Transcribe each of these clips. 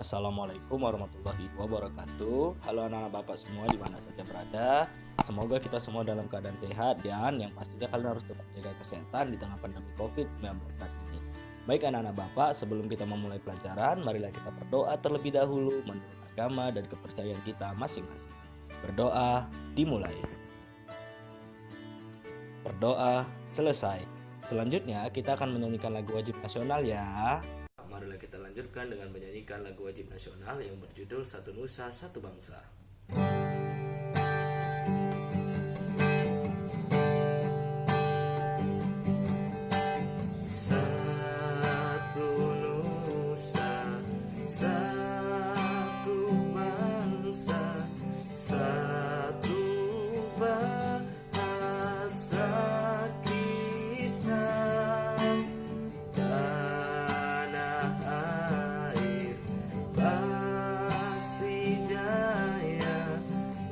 Assalamualaikum warahmatullahi wabarakatuh. Halo anak-anak Bapak semua di mana saja berada. Semoga kita semua dalam keadaan sehat dan yang pastinya kalian harus tetap jaga kesehatan di tengah pandemi COVID-19 saat ini. Baik anak-anak Bapak, sebelum kita memulai pelajaran, marilah kita berdoa terlebih dahulu menurut agama dan kepercayaan kita masing-masing. Berdoa dimulai. Berdoa selesai. Selanjutnya kita akan menyanyikan lagu wajib nasional ya. Marilah kita lanjutkan dengan menyanyikan lagu wajib nasional yang berjudul Satu Nusa Satu Bangsa. Satu nusa, satu bangsa, satu bahasa kita, tanah air pasti jaya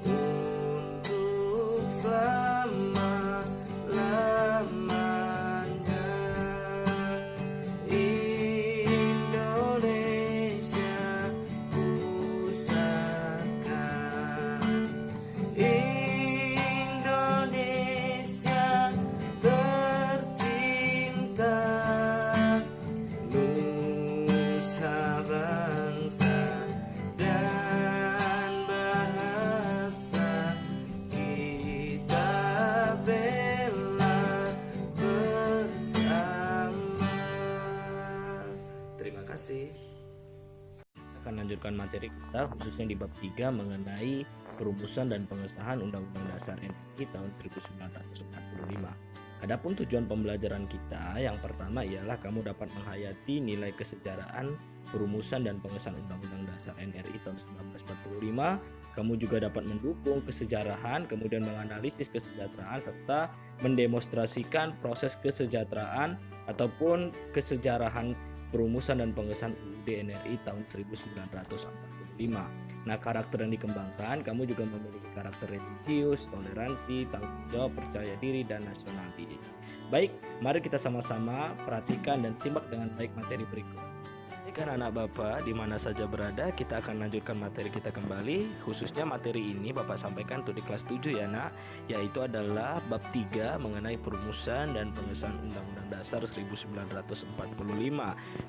untuk selama-lamanya. Indonesia pusaka, Indonesia tercinta, nusa bangsa dan bahasa kita bela bersama. Terima kasih. Akan lanjutkan materi kita khususnya di bab 3 mengenai perumusan dan pengesahan Undang-Undang Dasar RI tahun 1945. Adapun tujuan pembelajaran kita yang pertama ialah kamu dapat menghayati nilai kesejarahan perumusan dan pengesahan Undang-Undang Dasar NRI tahun 1945. Kamu juga dapat mendukung kesejarahan, kemudian menganalisis kesejahteraan serta mendemonstrasikan proses kesejahteraan ataupun kesejarahan perumusan dan pengesahan UUD NRI tahun 1945. Nah, karakter yang dikembangkan, kamu juga memiliki karakter religius, toleransi, tanggung jawab, percaya diri, dan nasionalis. Baik, mari kita sama-sama perhatikan dan simak dengan baik materi berikut. Baik anak-anak Bapak, di mana saja berada, kita akan lanjutkan materi kita kembali. Khususnya materi ini Bapak sampaikan untuk di kelas 7 ya nak, yaitu adalah bab 3 mengenai perumusan dan pengesahan Undang-Undang Dasar 1945.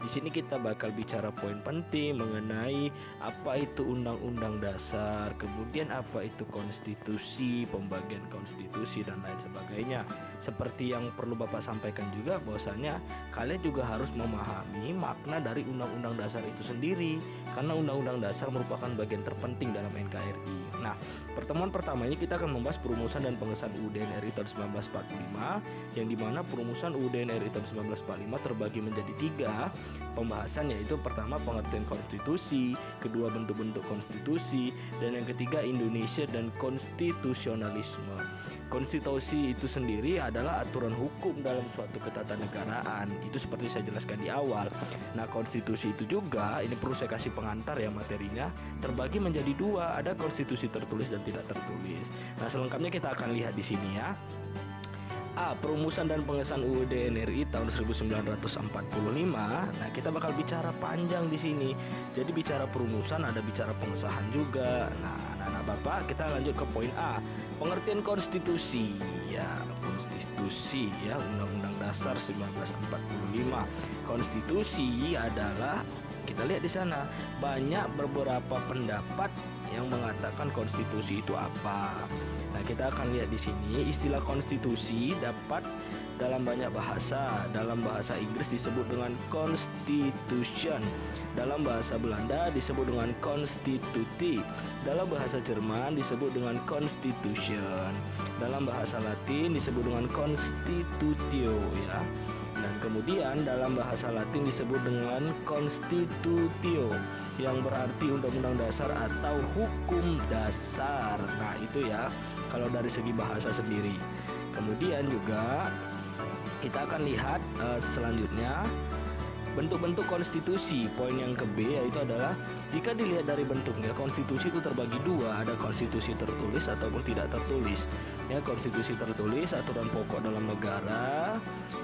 Di sini kita bakal bicara poin penting mengenai apa itu Undang-Undang Dasar, kemudian apa itu konstitusi, pembagian konstitusi dan lain sebagainya. Seperti yang perlu Bapak sampaikan juga bahwasanya kalian juga harus memahami makna dari Undang-Undang Dasar itu sendiri, karena Undang-Undang Dasar merupakan bagian terpenting dalam NKRI. Nah, pertemuan pertama ini kita akan membahas perumusan dan pengesahan UUD NRI tahun 1945, yang dimana perumusan UUD NRI tahun 1945 terbagi menjadi 3 pembahasan, yaitu pertama pengertian konstitusi, kedua bentuk-bentuk konstitusi, dan yang ketiga Indonesia dan konstitusionalisme. Konstitusi itu sendiri adalah aturan hukum dalam suatu ketatanegaraan. Itu seperti saya jelaskan di awal. Nah, konstitusi itu juga, ini perlu saya kasih pengantar ya materinya, terbagi menjadi 2, ada konstitusi tertulis dan tidak tertulis. Nah, selengkapnya kita akan lihat di sini ya. A. Perumusan dan pengesahan UUD NRI tahun 1945. Nah, kita bakal bicara panjang di sini. Jadi bicara perumusan, ada bicara pengesahan juga. Nah, anak-anak Bapak, kita lanjut ke poin A. Pengertian konstitusi. Ya, konstitusi ya, Undang-Undang Dasar 1945. Konstitusi adalah, kita lihat di sana, banyak beberapa pendapat yang mengatakan konstitusi itu apa. Nah, kita akan lihat di sini istilah konstitusi dapat dalam banyak bahasa. Dalam bahasa Inggris disebut dengan constitution. Dalam bahasa Belanda disebut dengan constitutie. Dalam bahasa Jerman disebut dengan constitution. Dalam bahasa Latin disebut dengan constitutio ya. Dan kemudian dalam bahasa Latin disebut dengan constitutio, yang berarti undang-undang dasar atau hukum dasar. Nah, itu ya kalau dari segi bahasa sendiri. Kemudian juga kita akan lihat selanjutnya bentuk-bentuk konstitusi. Poin yang ke B yaitu adalah jika dilihat dari bentuknya, konstitusi itu terbagi 2, ada konstitusi tertulis ataupun tidak tertulis. Ya, konstitusi tertulis aturan pokok dalam negara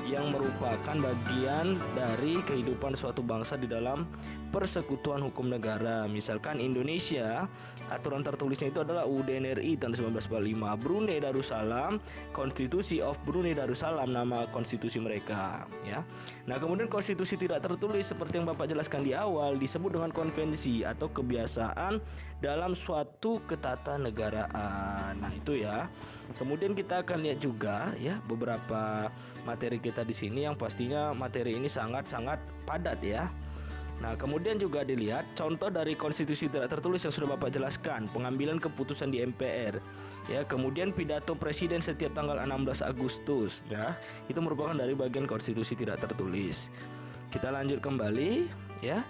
yang merupakan bagian dari kehidupan suatu bangsa di dalam persekutuan hukum negara. Misalkan Indonesia, aturan tertulisnya itu adalah UUD NRI tahun 1945. Brunei Darussalam, Constitution of Brunei Darussalam, nama konstitusi mereka, ya. Nah, kemudian konstitusi tidak tertulis seperti yang Bapak jelaskan di awal disebut dengan konvensi atau kebiasaan dalam suatu ketatanegaraan. Nah, itu ya. Kemudian kita akan lihat juga ya beberapa materi kita di sini yang pastinya materi ini sangat-sangat padat ya. Nah, kemudian juga dilihat contoh dari konstitusi tidak tertulis yang sudah Bapak jelaskan, pengambilan keputusan di MPR. Ya, kemudian pidato presiden setiap tanggal 16 Agustus, ya. Itu merupakan dari bagian konstitusi tidak tertulis. Kita lanjut kembali, ya.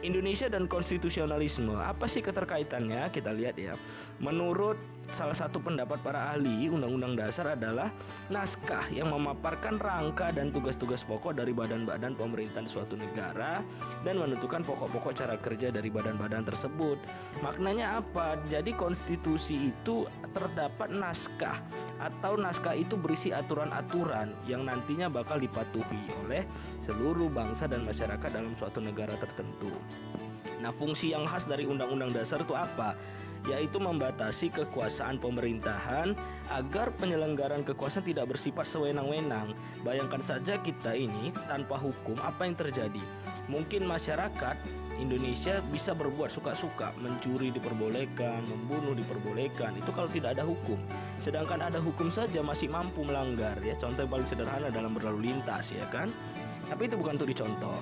Indonesia dan konstitusionalisme, apa sih keterkaitannya? Kita lihat ya. Menurut salah satu pendapat para ahli, Undang-Undang Dasar adalah naskah yang memaparkan rangka dan tugas-tugas pokok dari badan-badan pemerintahan suatu negara dan menentukan pokok-pokok cara kerja dari badan-badan tersebut. Maknanya apa? Jadi konstitusi itu terdapat naskah atau naskah itu berisi aturan-aturan yang nantinya bakal dipatuhi oleh seluruh bangsa dan masyarakat dalam suatu negara tertentu. Nah, fungsi yang khas dari Undang-Undang Dasar itu apa? Yaitu membatasi kekuasaan pemerintahan agar penyelenggaraan kekuasaan tidak bersifat sewenang-wenang. Bayangkan saja kita ini tanpa hukum, apa yang terjadi? Mungkin masyarakat Indonesia bisa berbuat suka-suka, mencuri diperbolehkan, membunuh diperbolehkan, itu kalau tidak ada hukum. Sedangkan ada hukum saja masih mampu melanggar ya. Contoh yang paling sederhana dalam berlalu lintas ya kan. Tapi itu bukan untuk dicontoh.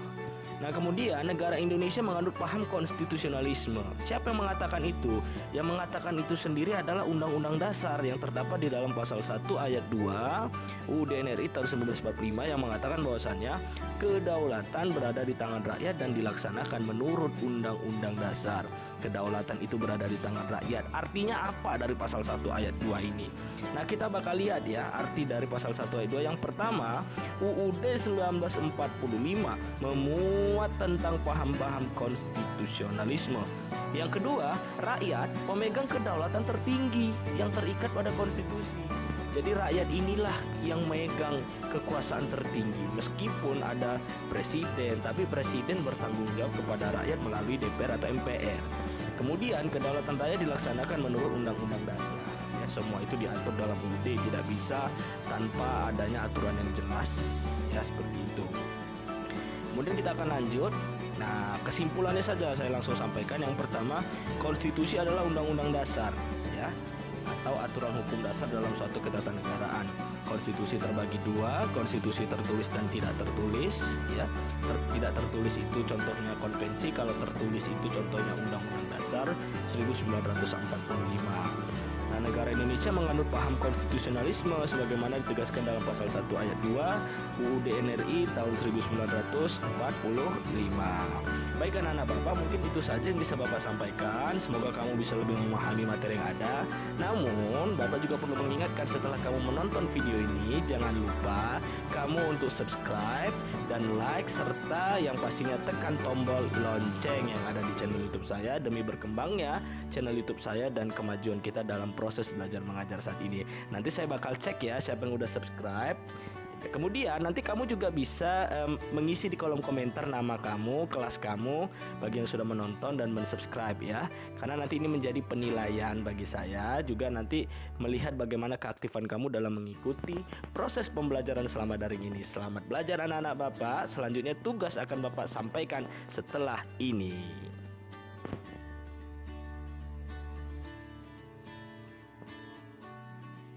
Nah, kemudian negara Indonesia menganut paham konstitusionalisme. Siapa yang mengatakan itu? Yang mengatakan itu sendiri adalah Undang-Undang Dasar yang terdapat di dalam pasal 1 ayat 2 UUD NRI tahun 1945 yang mengatakan bahwasannya kedaulatan berada di tangan rakyat dan dilaksanakan menurut Undang-Undang Dasar. Kedaulatan itu berada di tangan rakyat. Artinya apa dari pasal 1 ayat 2 ini? Nah, kita bakal lihat ya arti dari pasal 1 ayat 2. Yang pertama, UUD 1945 memuat tentang paham-paham konstitusionalisme. Yang kedua, rakyat pemegang kedaulatan tertinggi yang terikat pada konstitusi. Jadi rakyat inilah yang memegang kekuasaan tertinggi. Meskipun ada presiden, tapi presiden bertanggung jawab kepada rakyat melalui DPR atau MPR. Kemudian kedaulatan rakyat dilaksanakan menurut Undang-Undang Dasar. Ya, semua itu diatur dalam UUD, tidak bisa tanpa adanya aturan yang jelas. Ya, seperti itu. Kemudian kita akan lanjut. Nah, kesimpulannya saja saya langsung sampaikan. Yang pertama, konstitusi adalah undang-undang dasar, ya, atau aturan hukum dasar dalam suatu ketatanegaraan. Konstitusi terbagi dua, konstitusi tertulis dan tidak tertulis, ya. Tidak tertulis itu contohnya konvensi, kalau tertulis itu contohnya Undang-Undang Dasar 1945. Nah, negara Indonesia menganut paham konstitusionalisme sebagaimana ditegaskan dalam pasal 1 ayat 2 UUD NRI tahun 1945. Baik anak-anak Bapak, mungkin itu saja yang bisa Bapak sampaikan. Semoga kamu bisa lebih memahami materi yang ada. Namun, Bapak juga perlu mengingatkan setelah kamu menonton video ini, jangan lupa kamu untuk subscribe dan like serta yang pastinya tekan tombol lonceng yang ada di channel YouTube saya demi berkembangnya channel YouTube saya dan kemajuan kita dalam proses belajar mengajar saat ini. Nanti saya bakal cek ya siapa yang udah subscribe. Kemudian nanti kamu juga bisa mengisi di kolom komentar nama kamu, kelas kamu, bagi yang sudah menonton dan mensubscribe ya. Karena nanti ini menjadi penilaian bagi saya, juga nanti melihat bagaimana keaktifan kamu dalam mengikuti proses pembelajaran selama daring ini. Selamat belajar anak-anak Bapak. Selanjutnya tugas akan Bapak sampaikan setelah ini.